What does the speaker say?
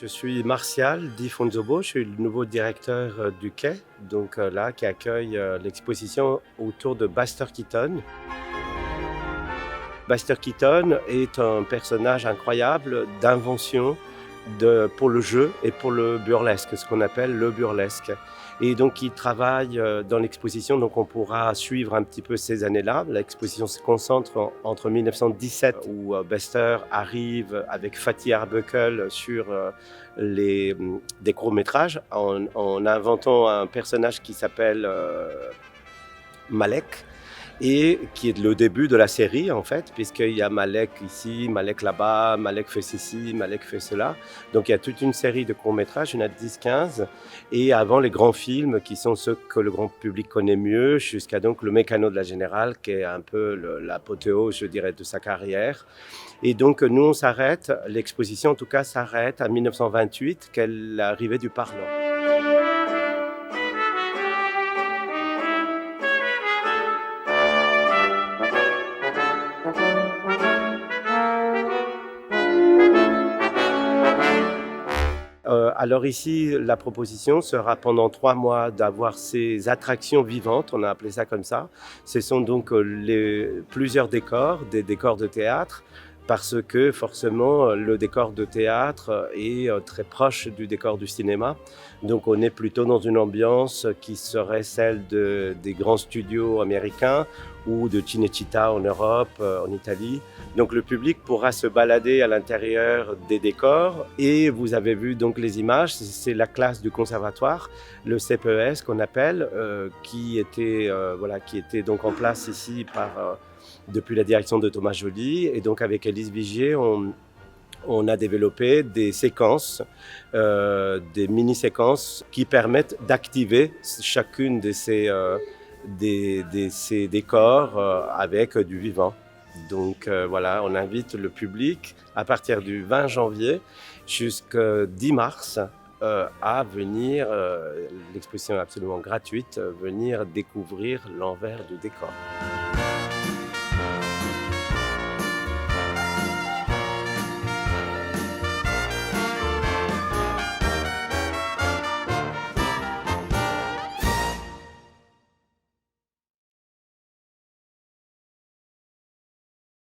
Je suis Martial Di Fonzobo, je suis le nouveau directeur du quai, donc là, qui accueille l'exposition autour de Buster Keaton. Buster Keaton est un personnage incroyable d'invention pour le jeu et pour le burlesque, ce qu'on appelle le burlesque. Et donc, il travaille dans l'exposition, donc on pourra suivre un petit peu ces années-là. L'exposition se concentre entre 1917, où Buster arrive avec Fatty Arbuckle sur des courts-métrages, en inventant un personnage qui s'appelle Malek, et qui est le début de la série en fait, puisqu'il y a Malek ici, Malek là-bas, Malek fait ceci, Malek fait cela. Donc il y a toute une série de courts-métrages, il y en a 10-15, et avant les grands films qui sont ceux que le grand public connaît mieux, jusqu'à donc le Mécano de la Générale, qui est un peu l'apothéose, je dirais, de sa carrière. Et donc nous on s'arrête, l'exposition en tout cas s'arrête à 1928, qu'est l'arrivée du parlant. Alors ici, la proposition sera pendant 3 mois d'avoir ces attractions vivantes, on a appelé ça comme ça. Ce sont donc plusieurs décors, des décors de théâtre, parce que forcément le décor de théâtre est très proche du décor du cinéma. Donc on est plutôt dans une ambiance qui serait celle des grands studios américains ou de Cinecittà en Europe, en Italie. Donc le public pourra se balader à l'intérieur des décors, et vous avez vu donc les images, c'est la classe du conservatoire, le CPES qu'on appelle, qui était donc en place ici depuis la direction de Thomas Joly, et donc avec Élise Vigier, on a développé des séquences, des mini-séquences qui permettent d'activer chacune de ces décors avec du vivant. Donc voilà, on invite le public à partir du 20 janvier jusqu'au 10 mars à venir, l'exposition est absolument gratuite, venir découvrir l'envers du décor.